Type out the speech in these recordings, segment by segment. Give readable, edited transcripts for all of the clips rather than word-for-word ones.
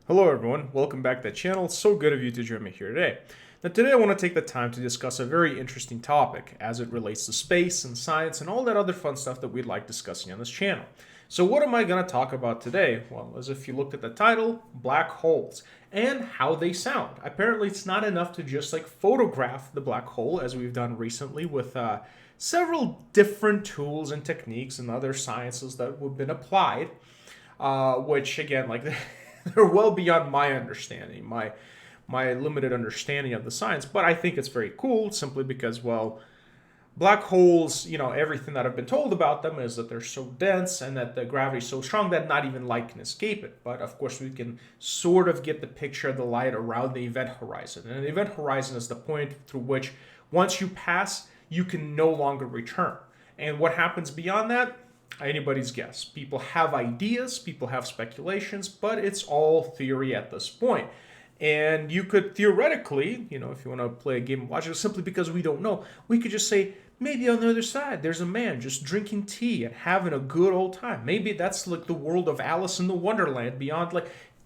Hello everyone, welcome back to the channel. It's so good of you to join me here today. Now today I want to take the time to discuss a very interesting topic as it relates to space and science and all that other fun stuff that we'd like discussing on this channel. So what am I going to talk about today? Well, as if you looked at the title, black holes and how they sound. Apparently it's not enough to just photograph the black hole as we've done recently with several different tools and techniques and other sciences that have been applied, which again they're well beyond my understanding, my limited understanding of the science. But I think it's very cool simply because, well, black holes, everything that I've been told about them is that they're so dense and that the gravity is so strong that not even light can escape it. But of course, we can sort of get the picture of the light around the event horizon. And the event horizon is the point through which once you pass, you can no longer return. And what happens beyond that? Anybody's guess. People have ideas, people have speculations, but it's all theory at this point. And you could theoretically, if you want to play a game of logic, simply because we don't know, we could just say, maybe on the other side, there's a man just drinking tea and having a good old time. Maybe that's like the world of Alice in the Wonderland beyond,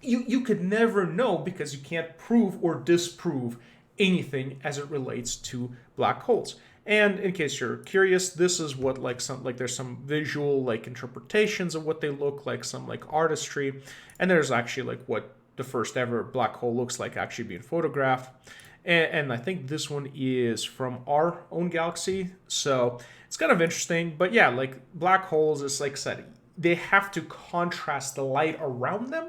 you could never know because you can't prove or disprove anything as it relates to black holes. And in case you're curious, this is what there's some visual interpretations of what they look like, some artistry, and there's actually what the first ever black hole looks like actually being photographed. And I think this one is from our own galaxy, so it's kind of interesting. But yeah, black holes is like I said, they have to contrast the light around them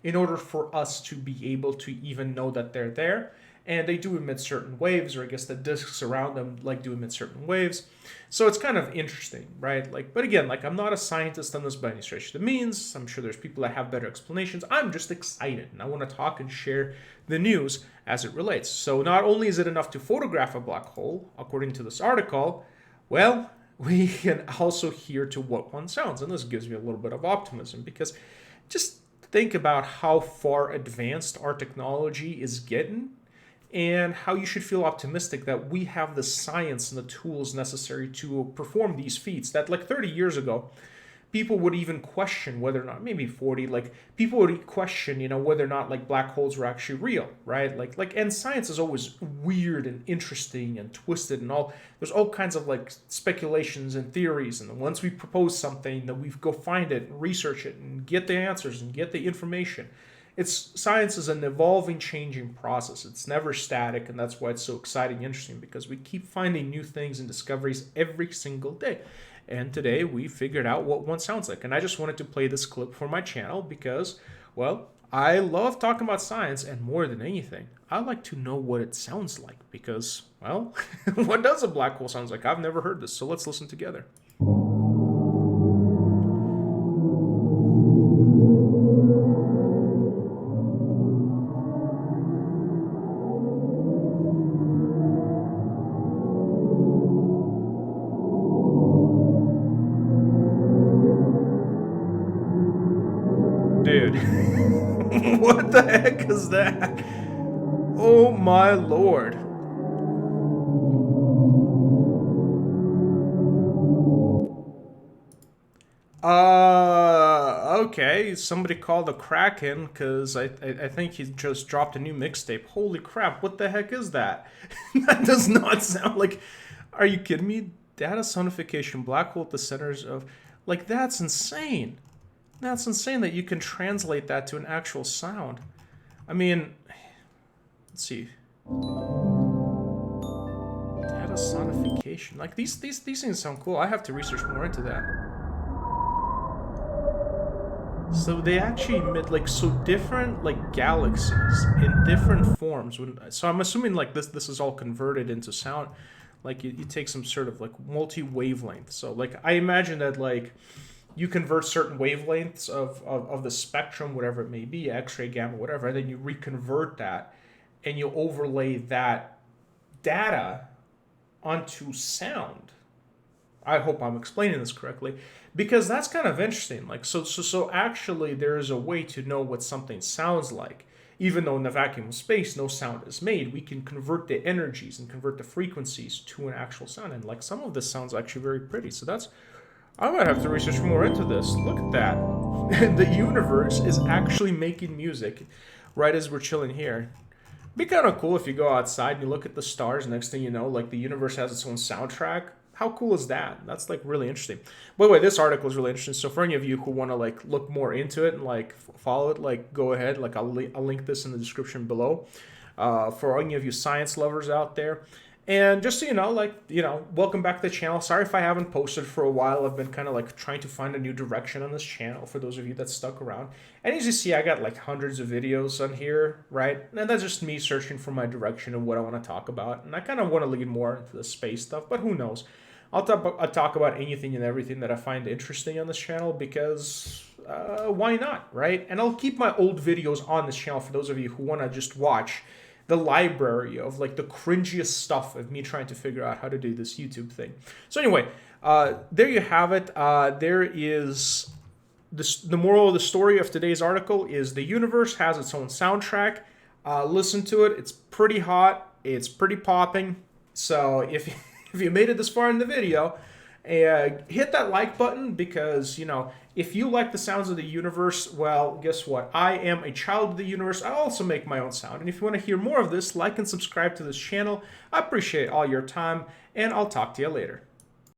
in order for us to be able to even know that they're there. And they do emit certain waves, or I guess the disks around them do emit certain waves. So it's kind of interesting, right? But again, I'm not a scientist on this by any stretch of the means. I'm sure there's people that have better explanations. I'm just excited, and I want to talk and share the news as it relates. So not only is it enough to photograph a black hole, according to this article, well, we can also hear to what one sounds. And this gives me a little bit of optimism because just think about how far advanced our technology is getting, and how you should feel optimistic that we have the science and the tools necessary to perform these feats that 30 years ago, people would even question whether or not, maybe 40, people would question, whether or not black holes were actually real, right? And science is always weird and interesting and twisted and all. There's all kinds of speculations and theories. And once we propose something, then we go find it and research it and get the answers and get the information. Science is an evolving, changing process. It's never static, and that's why it's so exciting and interesting, because we keep finding new things and discoveries every single day. And today we figured out what one sounds like. And I just wanted to play this clip for my channel because, well, I love talking about science, and more than anything, I like to know what it sounds like because, well, what does a black hole sound like? I've never heard this, so let's listen together. Dude, what the heck is that? Oh my lord. Okay, somebody called the Kraken because I think he just dropped a new mixtape. Holy crap, what the heck is that? That does not sound like... Are you kidding me? Data sonification, black hole at the centers of... that's insane. That's insane that you can translate that to an actual sound. I mean, let's see. Data sonification. These things sound cool. I have to research more into that. So they actually emit so different galaxies in different forms. So I'm assuming this is all converted into sound. You take some sort of multi-wavelength. So I imagine that you convert certain wavelengths of the spectrum, whatever it may be, X-ray, gamma, whatever, and then you reconvert that and you overlay that data onto sound. I hope I'm explaining this correctly, because that's kind of interesting. So actually there is a way to know what something sounds like. Even though in the vacuum of space no sound is made, we can convert the energies and convert the frequencies to an actual sound. And some of this sounds actually very pretty. So I might have to research more into this. Look at that. the universe is actually making music right as we're chilling here. Be kind of cool if you go outside and you look at the stars. Next thing you know, like the universe has its own soundtrack. How cool is that? That's like really interesting. By the way, this article is really interesting. So for any of you who want to like look more into it and like follow it, like go ahead. Like I'll link this in the description below. For any of you science lovers out there. And just so you know, like, welcome back to the channel. Sorry if I haven't posted for a while. I've been kind of like trying to find a new direction on this channel for those of you that stuck around. And as you see, I got like hundreds of videos on here, right? And that's just me searching for my direction and what I want to talk about. And I kind of want to lead more into the space stuff, but who knows? I'll talk about anything and everything that I find interesting on this channel because why not, right? And I'll keep my old videos on this channel for those of you who want to just watch the library of like the cringiest stuff of me trying to figure out how to do this YouTube thing. So anyway, there you have it. There is the moral of the story of today's article is the universe has its own soundtrack. Listen to it. It's pretty hot. It's pretty popping. So if you made it this far in the video, hit that like button because, if you like the sounds of the universe, well, guess what? I am a child of the universe. I also make my own sound. And if you want to hear more of this, like and subscribe to this channel. I appreciate all your time, and I'll talk to you later.